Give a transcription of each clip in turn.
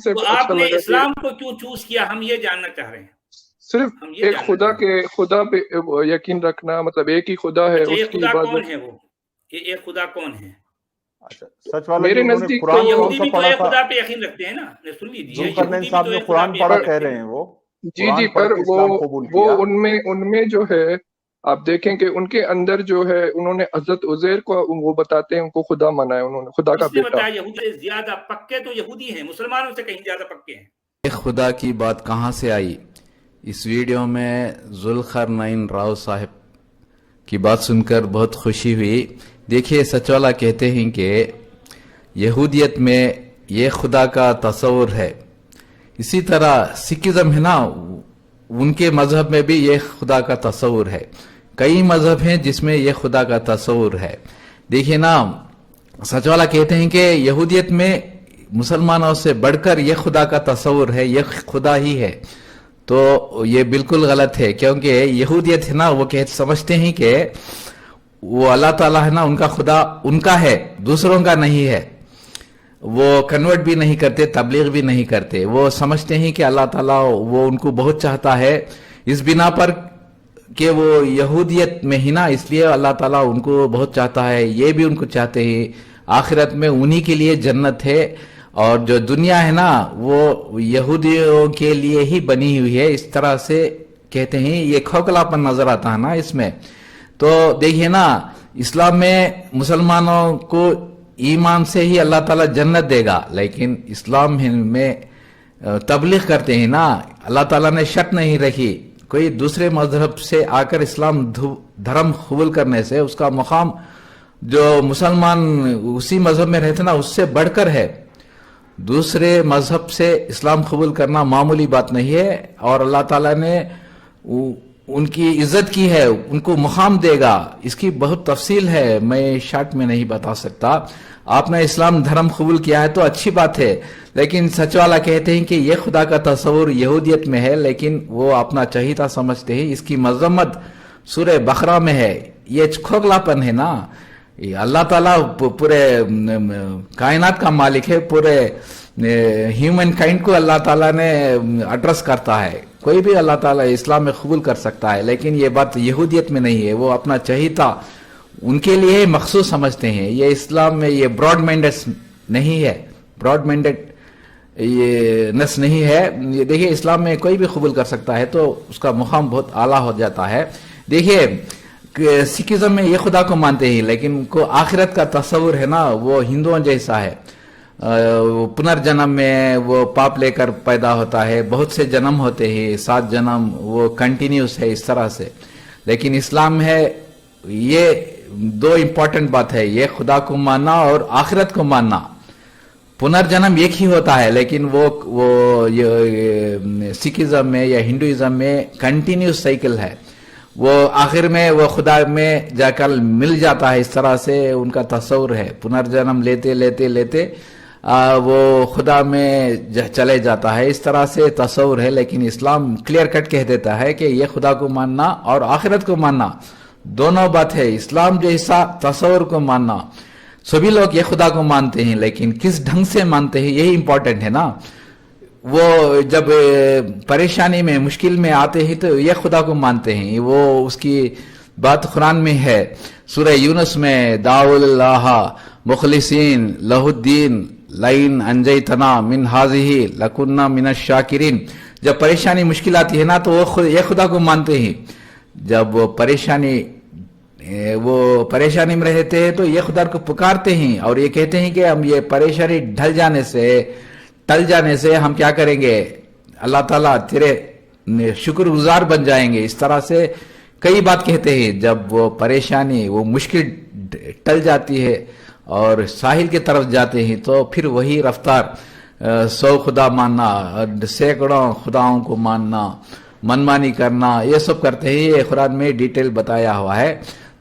سے تو اچھا آپ نے لگا کہ اسلام کو کیوں چوز کیا، ہم یہ جاننا چاہ رہے ہیں. صرف ہم یہ ایک جاننا چاہ رہے ہیں. خدا پہ یقین رکھنا، مطلب ایک ہی خدا ہے، اچھا اس یہ کی خدا کون عبادت. ہے؟ وہ یہ خدا کون ہے؟ اچھا سچ والا جی، میرے انہوں نے نزدیک تو قرآن کون یہودی سا بھی تو پڑھا ایک تھا؟ خدا پہ یقین رکھتے ہیں نا. سن لیجیے، ذوالقرنین یہودی بھی صاحب تو نے ایک خدا قرآن پہ پڑھا یقین کہہ رکھتے رہے ہیں. ہیں، وہ جی قرآن پڑھ پر کے اسلام قبول وہ کیا. ان میں جو ہے آپ دیکھیں کہ ان کے اندر جو ہے انہوں نے حضرت عزیر کو وہ بتاتے ہیں ان کو خدا مانا ہے، انہوں نے خدا کا کس نے بیٹا. بتایا یہودی سے زیادہ پکے تو یہودی ہیں، مسلمانوں سے کہیں زیادہ پکے ہیں. خدا کی بات کہاں سے آئی؟ اس ویڈیو میں ذوالقرنین راؤ صاحب کی بات سن کر بہت خوشی ہوئی. دیکھیے سچ والا کہتے ہیں کہ یہودیت میں یہ خدا کا تصور ہے. اسی طرح سکھزم ہے نا، ان کے مذہب میں بھی یہ خدا کا تصور ہے. کئی مذہب ہیں جس میں یہ خدا کا تصور ہے. دیکھیے نا، سچ والا کہتے ہیں کہ یہودیت میں مسلمانوں سے بڑھ کر یہ خدا کا تصور ہے، یہ خدا ہی ہے. تو یہ بالکل غلط ہے، کیونکہ یہودیت ہے نا، وہ سمجھتے ہیں کہ وہ اللہ تعالیٰ ہے نا، ان کا خدا ان کا ہے، دوسروں کا نہیں ہے. وہ کنورٹ بھی نہیں کرتے، تبلیغ بھی نہیں کرتے. وہ سمجھتے ہیں کہ اللہ تعالیٰ وہ ان کو بہت چاہتا ہے، اس بنا پر کہ وہ یہودیت میں ہی نا، اس لیے اللہ تعالیٰ ان کو بہت چاہتا ہے. یہ بھی ان کو چاہتے ہیں آخرت میں انہی کے لیے جنت ہے، اور جو دنیا ہے نا وہ یہودیوں کے لیے ہی بنی ہوئی ہے. اس طرح سے کہتے ہیں. یہ کھوکھلاپن نظر آتا ہے نا اس میں. تو دیکھیے نا، اسلام میں مسلمانوں کو ایمان سے ہی اللہ تعالیٰ جنت دے گا، لیکن اسلام میں تبلیغ کرتے ہیں نا، اللہ تعالیٰ نے شرط نہیں رکھی. کوئی دوسرے مذہب سے آ کر اسلام دھرم قبول کرنے سے اس کا مقام جو مسلمان اسی مذہب میں رہتے نا، اس سے بڑھ کر ہے. دوسرے مذہب سے اسلام قبول کرنا معمولی بات نہیں ہے، اور اللہ تعالیٰ نے ان کی عزت کی ہے، ان کو مقام دے گا. اس کی بہت تفصیل ہے، میں شارٹ میں نہیں بتا سکتا. آپ نے اسلام دھرم قبول کیا ہے تو اچھی بات ہے، لیکن سچ والا کہتے ہیں کہ یہ خدا کا تصور یہودیت میں ہے، لیکن وہ اپنا چہیتا سمجھتے ہیں. اس کی مذمت سورہ بقرہ میں ہے. یہ کھوکھلاپن ہے نا. اللہ تعالیٰ پورے کائنات کا مالک ہے، پورے ہیومن کائنڈ کو اللہ تعالیٰ نے ایڈریس کرتا ہے. کوئی بھی اللہ تعالیٰ اسلام میں قبول کر سکتا ہے، لیکن یہ بات یہودیت میں نہیں ہے. وہ اپنا چہیتا ان کے لیے مخصوص سمجھتے ہیں. یہ اسلام میں یہ براڈ مائنڈڈ نہیں ہے، براڈ مائنڈڈ یہ نس نہیں ہے. یہ دیکھیے اسلام میں کوئی بھی قبول کر سکتا ہے، تو اس کا مقام بہت اعلیٰ ہو جاتا ہے. دیکھیے سکھزم میں یہ خدا کو مانتے ہیں، لیکن ان کو آخرت کا تصور ہے نا، وہ ہندوؤں جیسا ہے. پنرجنم میں وہ پاپ لے کر پیدا ہوتا ہے، بہت سے جنم ہوتے ہیں، 7 جنم وہ کنٹینیوس ہے اس طرح سے. لیکن اسلام ہے یہ 2 امپورٹنٹ بات ہے، یہ خدا کو ماننا اور آخرت کو ماننا. پنرجنم ایک ہی ہوتا ہے، لیکن وہ سکھزم میں یا ہندوازم میں کنٹینیوس سائیکل ہے. وہ آخر میں وہ خدا میں جا کر مل جاتا ہے. اس طرح سے ان کا تصور ہے. پنرجنم لیتے لیتے لیتے وہ خدا میں چلے جاتا ہے. اس طرح سے تصور ہے. لیکن اسلام کلیئر کٹ کہہ دیتا ہے کہ یہ خدا کو ماننا اور آخرت کو ماننا دونوں بات ہے. اسلام جیسا تصور کو ماننا، سبھی لوگ یہ خدا کو مانتے ہیں، لیکن کس ڈھنگ سے مانتے ہیں یہی امپورٹنٹ ہے نا. وہ جب پریشانی میں مشکل میں آتے ہیں تو یہ خدا کو مانتے ہیں. وہ اس کی بات قرآن میں ہے، سورہ یونس میں، دعوا اللہ مخلصین لہ الدین لئن انجیتنا من ہذہ لکنا من الشاکرین. جب پریشانی مشکل آتی ہے نا تو وہ یہ خدا کو مانتے ہیں. جب وہ پریشانی میں رہتے ہیں تو یہ خدا کو پکارتے ہیں، اور یہ کہتے ہیں کہ ہم یہ پریشانی ٹل جانے سے ہم کیا کریں گے، اللہ تعالیٰ تیرے شکر گزار بن جائیں گے. اس طرح سے کئی بات کہتے ہیں. جب وہ پریشانی وہ مشکل ٹل جاتی ہے اور ساحل کی طرف جاتے ہیں تو پھر وہی رفتار 100 خدا ماننا، سینکڑوں خداؤں کو ماننا، منمانی کرنا، یہ سب کرتے ہیں. یہ قرآن میں ڈیٹیل بتایا ہوا ہے.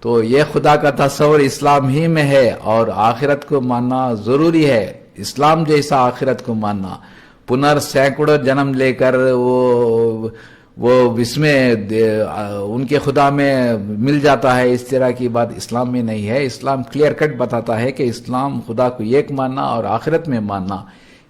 تو یہ خدا کا تصور اسلام ہی میں ہے، اور آخرت کو ماننا ضروری ہے. اسلام جیسا آخرت کو ماننا، سینکڑوں جنم لے کر وہ اس میں ان کے خدا میں مل جاتا ہے، اس طرح کی بات اسلام میں نہیں ہے. اسلام کلیئر کٹ بتاتا ہے کہ اسلام خدا کو ایک ماننا اور آخرت میں ماننا،